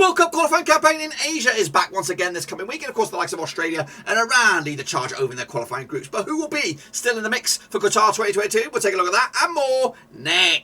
World Cup qualifying campaign in Asia is back once again this coming week, and of course the likes of Australia and Iran lead the charge over in their qualifying groups. But who will be still in the mix for Qatar 2022? We'll take a look at that and more next.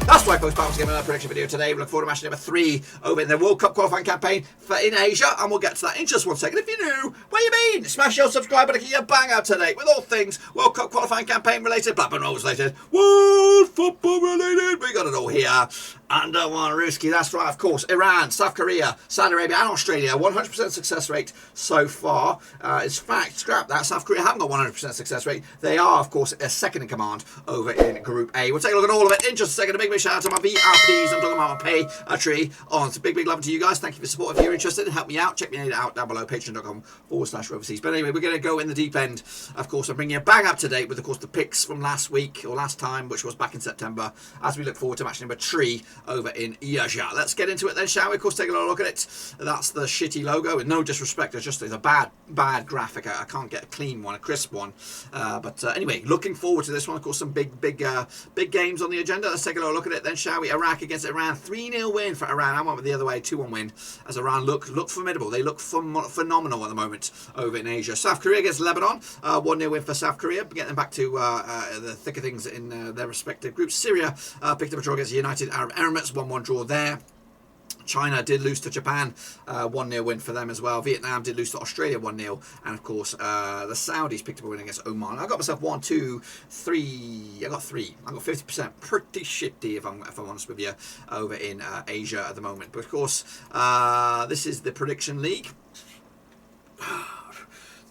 That's right, folks, back once again with another prediction video today. We look forward to match number 3 over in the World Cup qualifying campaign in Asia, and we'll get to that in just 1 second. If you're new, where you been? Smash your subscribe button to get your bang out today with all things World Cup qualifying campaign related, Blackburn Rovers related, World Football related. We got it all here. Under one Ruski, that's right, of course. Iran, South Korea, Saudi Arabia, and Australia. 100% success rate so far. In fact, scrap that. South Korea haven't got 100% success rate. They are, of course, a second in command over in Group A. We'll take a look at all of it in just a second. A big shout out to my VRPs. I'm talking about my pay a tree on. It's a big love to you guys. Thank you for support. If you're interested, help me out. Check me out down below, patreon.com/overseas. But anyway, we're going to go in the deep end, of course, and bring you bang up to date with, of course, the picks from last week or last time, which was back in September, as we look forward to match number 3 over in Asia. Let's get into it then, shall we? Of course, take a look at it. That's the shitty logo. With no disrespect, it's just a bad graphic. I can't get a clean one, a crisp one. But anyway, looking forward to this one. Of course, some big games on the agenda. Let's take a look at it then, shall we? Iraq against Iran. 3-0 win for Iran. I went with the other way, 2-1 win, as Iran look formidable. They look phenomenal at the moment over in Asia. South Korea against Lebanon. 1-0 win for South Korea. Getting them back to the thick of things in their respective groups. Syria picked up a draw against the United Arab Emirates. 1-1 draw there. China did lose to Japan, 1-0 win for them as well. Vietnam did lose to Australia, 1-0. And of course, the Saudis picked up a win against Oman. I got myself 1, 2, 3. I got 3. I got 50%. Pretty shitty, if I'm honest with you, over in Asia at the moment. But of course, this is the prediction league.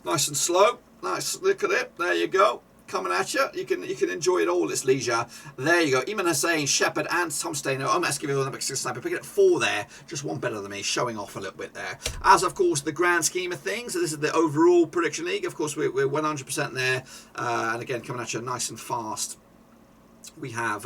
Nice and slow. Nice. Look at it. There you go. Coming at you. You can enjoy it all. It's leisure. There you go. Iman Hussein, Shepard, and Tom Stainer. I'm Esquivel, Olympic sniper. Picking up 4 there. Just one better than me. Showing off a little bit there. As of course, the grand scheme of things. So this is the overall prediction league. Of course, we're 100% there. And again, coming at you nice and fast. We have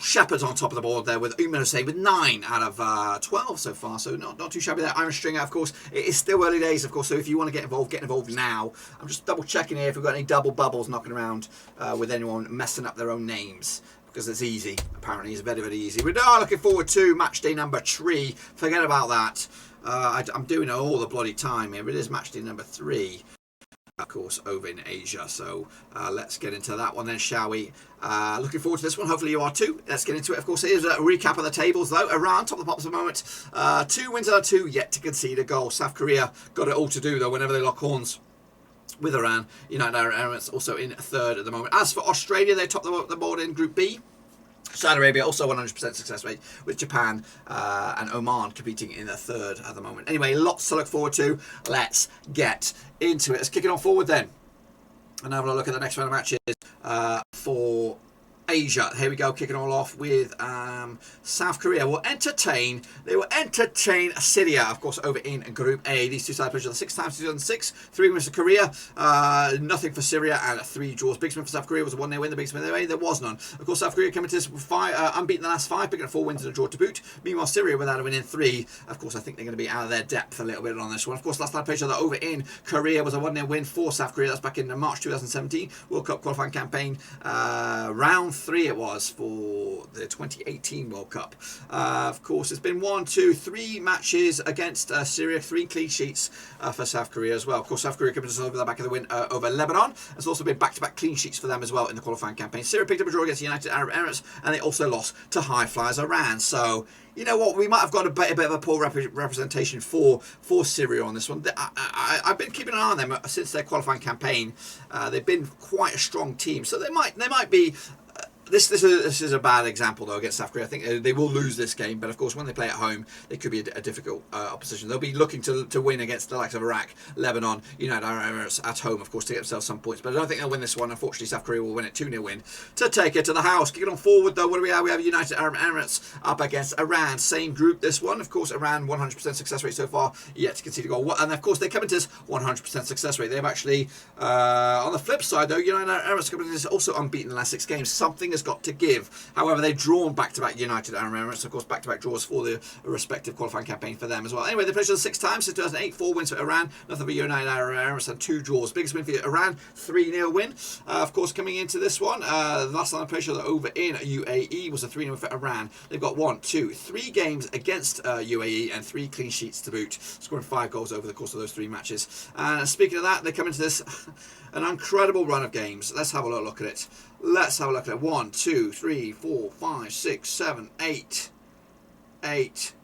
Shepard's on top of the board there with Iman Hussein with 9 out of 12 so far, so not too shabby there. Iron Stringer, of course, it is still early days, of course, so if you want to get involved now. I'm just double checking here if we've got any double bubbles knocking around with anyone messing up their own names, because it's easy, apparently. It's very easy. We're now looking forward to match day number 3. Forget about that. I'm doing it all the bloody time here. It is match day number 3. Of course, over in Asia. So let's get into that one then, shall we? Looking forward to this one. Hopefully you are too. Let's get into it. Of course, here's a recap of the tables though. Iran, top of the pops at the moment. 2 wins out of 2, yet to concede a goal. South Korea got it all to do though whenever they lock horns with Iran. United Arab Emirates also in 3rd at the moment. As for Australia, they top the board in Group B. Saudi Arabia also 100% success rate, with Japan and Oman competing in the 3rd at the moment. Anyway, lots to look forward to. Let's get into it. Let's kick it on forward then. And have a look at the next round of matches for Asia. Here we go, kicking all off with South Korea. They will entertain Syria, of course, over in Group A. These two sides played each other 6 times, 2006. 3 wins for Korea, nothing for Syria, and 3 draws. Big win for South Korea was a 1-0 win. The biggest win there was none. Of course, South Korea coming to this unbeaten the last 5, picking up 4 wins and a draw to boot. Meanwhile, Syria without a win in 3. Of course, I think they're going to be out of their depth a little bit on this one. Of course, last time played each other over in Korea was a 1-0 win for South Korea. That's back in March 2017 World Cup qualifying campaign, round 3 it was for the 2018 World Cup. Of course, it's been 1, 2, 3 matches against Syria, 3 clean sheets for South Korea as well. Of course, South Korea coming over the back of the win over Lebanon. There's also been back-to-back clean sheets for them as well in the qualifying campaign. Syria picked up a draw against the United Arab Emirates, and they also lost to high flyers Iran. So, you know what, we might have got a bit of a poor representation for Syria on this one. I've been keeping an eye on them since their qualifying campaign. They've been quite a strong team, so they might be. This is a bad example though against South Korea. I think they will lose this game, but of course when they play at home, it could be a difficult opposition. They'll be looking to win against the likes of Iraq, Lebanon, United Arab Emirates at home, of course, to get themselves some points. But I don't think they'll win this one. Unfortunately, South Korea will win it 2-0 win to take it to the house. Kicking on forward though, what do we have? We have United Arab Emirates up against Iran. Same group this one. Of course, Iran 100% success rate so far, yet to concede a goal. And of course, they come into this 100% success rate. They've actually, on the flip side though, United Arab Emirates come into this also unbeaten in the last 6 games. Something has Australia's got to give. However, they've drawn back-to-back United Arab Emirates, of course, back-to-back draws for the respective qualifying campaign for them as well. Anyway, they played 6 times since 2008, 4 wins for Iran, nothing for United Arab Emirates, and 2 draws. Biggest win for Iran, 3-0 win. Of course, coming into this one, the last time I played over in UAE was a 3-0 win for Iran. They've got 1, 2, 3 games against UAE and 3 clean sheets to boot, scoring 5 goals over the course of those 3 matches. And speaking of that, they come into this an incredible run of games. Let's have a look at it. Let's have a look at it. 1, 2, 3, 4, 5, 6, 7, 8. 8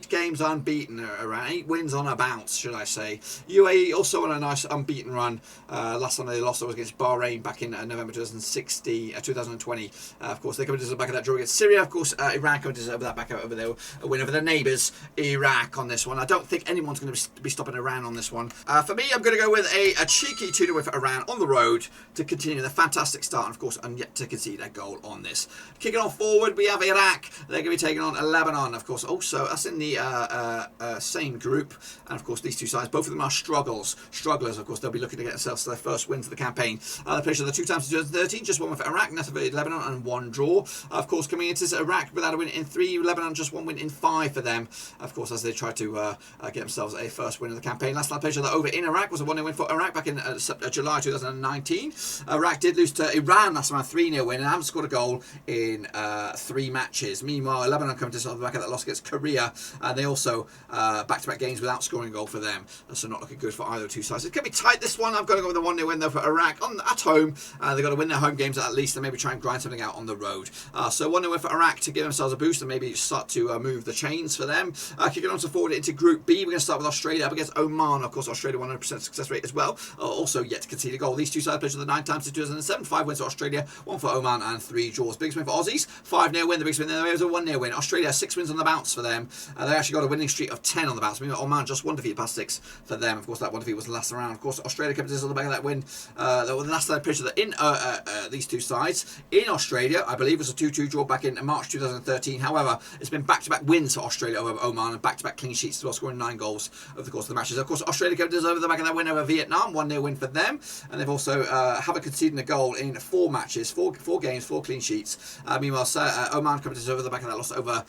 games unbeaten around, 8 wins on a bounce, should I say. UAE also on a nice unbeaten run. Last time they lost was against Bahrain back in November 2020. Of course, they come into the back of that draw against Syria. Of course, Iran come into that back over there, a win over their neighbours, Iraq, on this one. I don't think anyone's going to be stopping Iran on this one. For me, I'm going to go with a cheeky 2-0 win for Iran on the road to continue the fantastic start, and of course, and yet to concede a goal on this. Kicking on forward, we have Iraq. They're going to be taking on Lebanon, of course. Also, that's in the same group, and of course these two sides, both of them are strugglers. Of course, they'll be looking to get themselves to their first wins of the campaign. They played each other 2 times in 2013, just 1 win for Iraq, nothing for Lebanon, and 1 draw. Of course, coming into this, Iraq without a win in 3, Lebanon just 1 win in 5 for them. Of course, as they try to get themselves a first win of the campaign. Last time they played each other over in Iraq was a 1-0 win for Iraq back in July 2019. Iraq did lose to Iran last time, a 3-0 win, and haven't scored a goal in 3 matches. Meanwhile, Lebanon come to the back of that loss against Korea. They also back-to-back games without scoring a goal for them, so not looking good for either two sides. It's going to be tight, this one. I've got to go with a 1-0 win though for Iraq at home. They've got to win their home games at least, and maybe try and grind something out on the road. So 1-0 win for Iraq to give themselves a boost and maybe start to move the chains for them. Kicking on to forward into Group B, we're going to start with Australia up against Oman. Of course, Australia 100% success rate as well. Also yet to concede a goal. These two sides played the 9 times since 2007. 5 wins for Australia, 1 for Oman, and 3 draws. Biggest win for Aussies, 5-0 win. The biggest win there was a 1-0 win. Australia 6 wins on the bounce for them. They actually got a winning streak of 10 on the bounce. Meanwhile, Oman just 1 defeat past 6 for them. Of course, that 1 defeat was the last round. Of course, Australia kept this on the back of that win. The last time picture that in these two sides in Australia, I believe, was a 2-2 draw back in March 2013. However, it's been back-to-back wins for Australia over Oman and back-to-back clean sheets as well, scoring 9 goals over the course of the matches. Of course, Australia kept this over the back of that win over Vietnam, 1-0 win for them, and they've also haven't conceded a goal in 4 matches, 4 games, 4 clean sheets. Meanwhile, Oman comes over the back of that loss over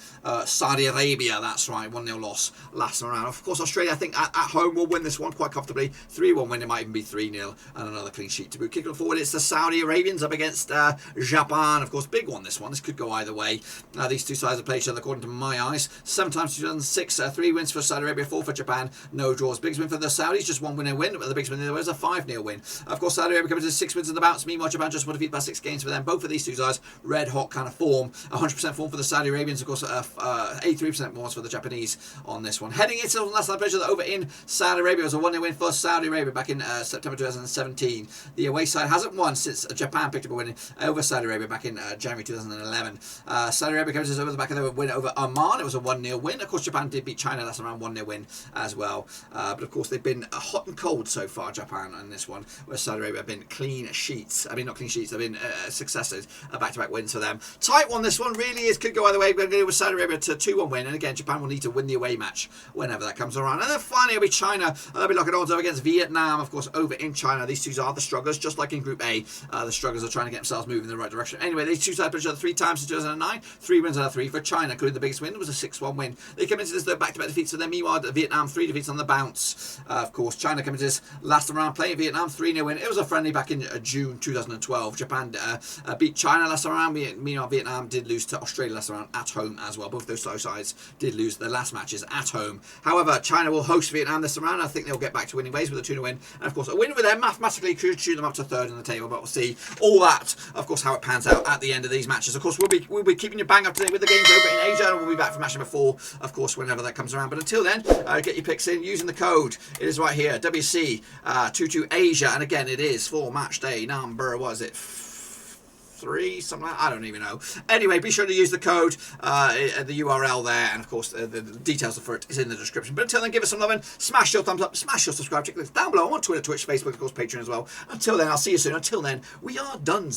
Saudi Arabia. That's right, 1-0 loss last round. Of course, Australia, I think, at home will win this one quite comfortably. 3-1 win, it might even be 3-0, and another clean sheet to boot. Kicking forward, it's the Saudi Arabians up against Japan. Of course, big one, this one. This could go either way. These two sides have played each other, according to my eyes, 7 times 2006, 3 wins for Saudi Arabia, 4 for Japan, no draws. Biggest win for the Saudis, just 1 win, but the biggest win there was a 5-0 win. Of course, Saudi Arabia comes to 6 wins in the bounce. Meanwhile, Japan just 1 defeat past 6 games for them. Both of these two sides, red hot kind of form. 100% form for the Saudi Arabians, of course, 83% more for the Japanese on this one. Heading into the last time pleasure over in Saudi Arabia was a 1-0 win for Saudi Arabia back in September 2017. The away side hasn't won since Japan picked up a win over Saudi Arabia back in January 2011. Saudi Arabia comes over the back of the win over Oman. It was a 1-0 win. Of course, Japan did beat China last round, 1-0 win as well. But of course, they've been hot and cold so far, Japan, on this one, where Saudi Arabia have been clean sheets. I mean, not clean sheets, they've been successes, back-to-back wins for them. Tight one, this one really is, could go either way. We're going to go with Saudi Arabia to 2-1 win, and again, Japan will need to win the away match whenever that comes around. And then finally, it'll be China. They'll be locking on against Vietnam, of course, over in China. These two are the strugglers, just like in Group A. The strugglers are trying to get themselves moving in the right direction. Anyway, these two sides played each other 3 times in 2009. 3 wins out of 3 for China, including the biggest win was a 6-1 win. They come into this back-to-back defeats for them. Meanwhile, Vietnam 3 defeats on the bounce. Of course, China come into this last round playing Vietnam 3-0 win. It was a friendly back in June 2012. Japan beat China last round. Meanwhile, Vietnam did lose to Australia last round at home as well. Both those sides did lose their last matches at home. However, China will host Vietnam this round. I think they'll get back to winning ways with a 2-0 win. And of course, a win with them mathematically could shoot them up to 3rd in the table. But we'll see all that, of course, how it pans out at the end of these matches. Of course, we'll be keeping you bang up to date with the games over in Asia, and we'll be back for match number 4, of course, whenever that comes around. But until then, get your picks in using the code. It is right here, WC22 Asia, and again, it is for match day number, what is it, 3, something like that. I don't even know. Anyway, be sure to use the code, the URL there, and of course the details for it is in the description. But until then, give us some loving, smash your thumbs up, smash your subscribe, check this down below. I'm on Twitter, Twitch, Facebook, of course, Patreon as well. Until then, I'll see you soon. Until then, we are done.